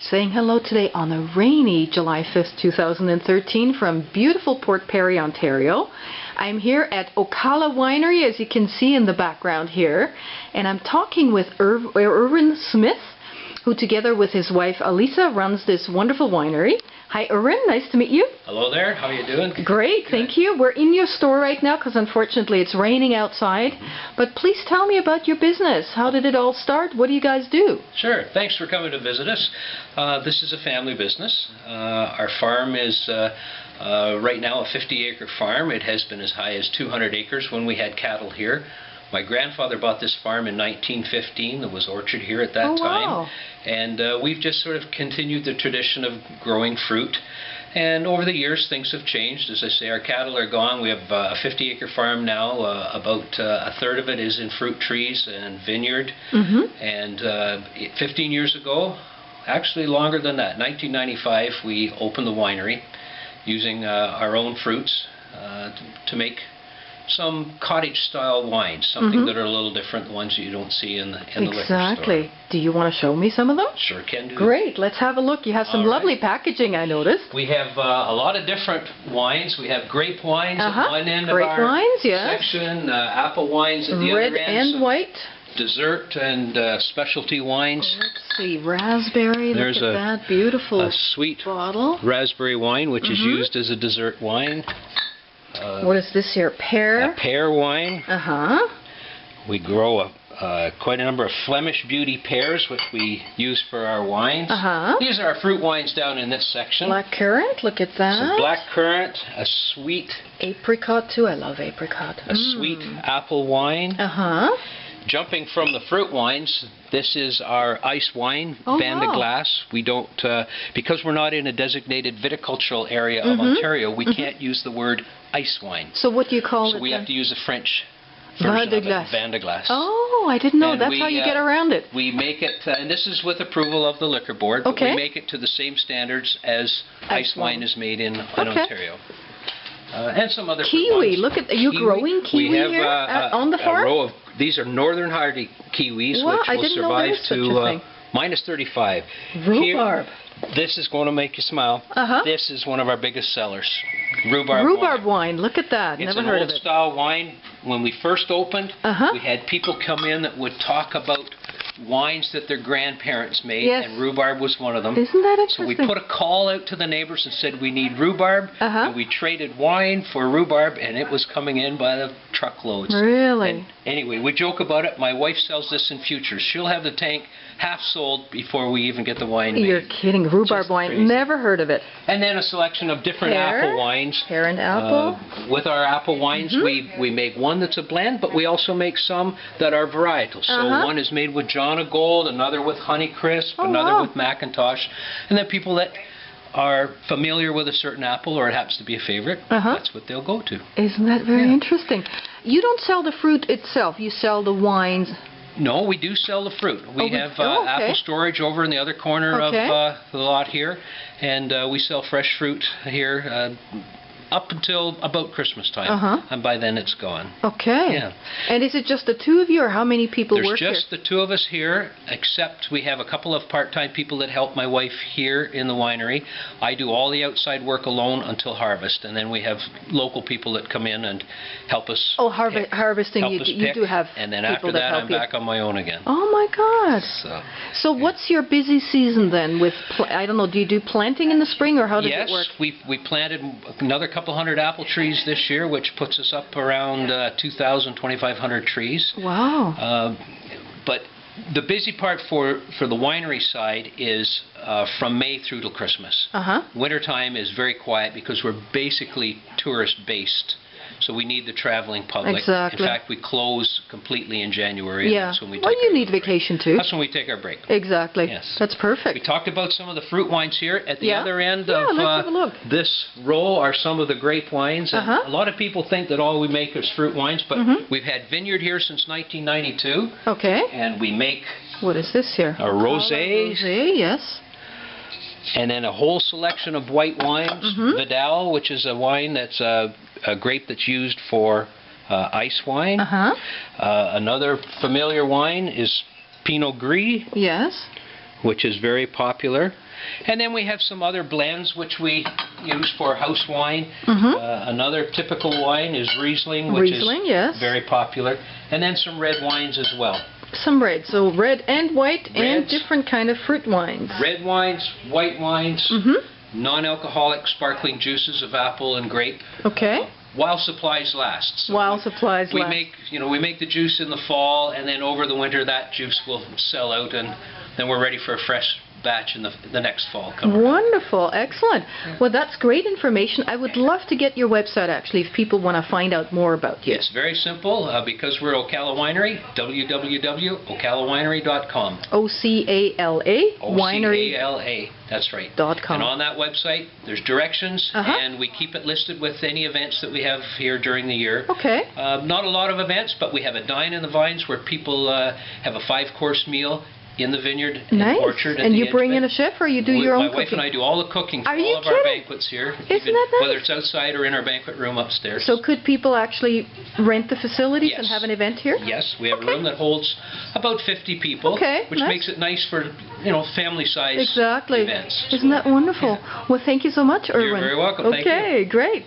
Saying hello today on a rainy July 5th, 2013 from beautiful Port Perry, Ontario. I'm here at Ocala Winery, as you can see in the background here, and I'm talking with Irwin Smith, who together with his wife Alisa runs this wonderful winery. Hi Irwin, nice to meet you. Hello there, how are you doing? Great, thank you. We're in your store right now because unfortunately it's raining outside. But please tell me about your business. How did it all start? What do you guys do? Sure, thanks for coming to visit us. This is a family business. Our farm is right now a 50-acre farm. It has been as high as 200 acres when we had cattle here. My grandfather bought this farm in 1915. There was orchard here at that time. Wow. And we've just sort of continued the tradition of growing fruit. And over the years, things have changed. As I say, our cattle are gone. We have a 50-acre farm now. About a third of it is in fruit trees and vineyard. And 15 years ago, actually longer than that, 1995, we opened the winery using our own fruits to make some cottage-style wines, something that are a little different, the ones that you don't see in the liquor store. Exactly. Do you want to show me some of them? Sure can do. Great. Let's have a look. You have some lovely packaging, I noticed. We have a lot of different wines. We have grape wines at one end of our wines, yes. section, apple wines at the other end. Red and white. Dessert and specialty wines. Let's see, raspberry. There's look at that beautiful a sweet bottle. Raspberry wine, which is used as a dessert wine. What is this here? Pear? A pear wine. We grow quite a number of Flemish beauty pears, which we use for our wines. These are our fruit wines down in this section. Black currant, look at that. Some black currant, a sweet... Apricot too, I love apricot. A sweet apple wine. Jumping from the fruit wines, this is our ice wine, Vin de Glace. We don't, because we're not in a designated viticultural area of Ontario, we can't use the word ice wine. So what do you call it? So we have to use a French Vin version de of Glace. it, Vin de Glace. Oh, I didn't know. And that's how you get around it. We make it, and this is with approval of the liquor board, but we make it to the same standards as ice wine is made in Ontario. And some other kiwi. Look at, are you growing kiwi here on the farm? A row of, these are northern hardy kiwis, which will survive to minus 35. Rhubarb. Here, this is going to make you smile. This is one of our biggest sellers. Rhubarb wine. Look at that. It's Never heard of it. It's an old style wine. When we first opened, we had people come in that would talk about wines that their grandparents made, and rhubarb was one of them. Isn't that interesting? So we put a call out to the neighbors and said we need rhbarb, and we traded wine for rhubarb, and it was coming in by the truckloads. Really? And anyway, we joke about it. My wife sells this in futures. She'll have the tank half sold before we even get the wine made. You're kidding. Rhubarb wine. Crazy. Never heard of it. And then a selection of different apple wines. Pear and apple. With our apple wines, we make one that's a blend, but we also make some that are varietals. So one is made with John of Gold, another with Honeycrisp, another with Macintosh, and then people that are familiar with a certain apple or it happens to be a favorite, that's what they'll go to. Isn't that very interesting? You don't sell the fruit itself, you sell the wines. No, we do sell the fruit. We have apple storage over in the other corner of the lot here, and we sell fresh fruit here up until about Christmas time, and by then it's gone. And is it just the two of you, or how many people work here? There's just the two of us here, except we have a couple of part-time people that help my wife here in the winery. I do all the outside work alone until harvest, and then we have local people that come in and help us. Harvesting, you do have people and then after that I'm back on my own again. Oh my God! So what's your busy season then? With I don't know, do you do planting in the spring, or how does it work? Yes, we planted another couple hundred apple trees this year, which puts us up around 2,000, 2,500 trees. Wow. But the busy part for the winery side is from May through till Christmas. Wintertime is very quiet because we're basically tourist-based. So we need the traveling public. In fact, we close completely in January. That's when we take you need vacation too. That's when we take our break. Exactly. Yes. That's perfect. We talked about some of the fruit wines here. At the other end of this row are some of the grape wines. And a lot of people think that all we make is fruit wines, but we've had vineyard here since 1992. And we make... What is this here? A rosé. Rosé, yes. And then a whole selection of white wines. Vidal, which is a wine that's a grape that's used for ice wine. Uh-huh. Another familiar wine is Pinot Gris. Yes. which is very popular. And then we have some other blends which we use for house wine. Another typical wine is Riesling, which is very popular. And then some red wines as well. Some red, so red and white and different kind of fruit wines. Red wines, white wines, non-alcoholic sparkling juices of apple and grape. Okay. While supplies last. So while supplies last. We make the juice in the fall, and then over the winter that juice will sell out, and then we're ready for a fresh batch in the next fall. Wonderful, excellent. Well, that's great information. I would love to get your website actually if people want to find out more about you. It's very simple because we're Ocala Winery. www.ocalawinery.com. O-C-A-L-A. Winery. O-C-A-L-A. That's right. .com. And on that website, there's directions, and we keep it listed with any events that we have here during the year. Okay. Not a lot of events, but we have a Dine in the Vines where people have a 5-course meal in the vineyard and orchard. And you bring in a chef, or you do your own cooking? My wife and I do all the cooking for all of our banquets here. Isn't that nice? Whether it's outside or in our banquet room upstairs. So could people actually rent the facilities and have an event here? Yes, we have a room that holds about 50 people, which makes it nice for family-sized events. Isn't that wonderful? Well, thank you so much, Erwin. You're very welcome. Thank you. Okay, great.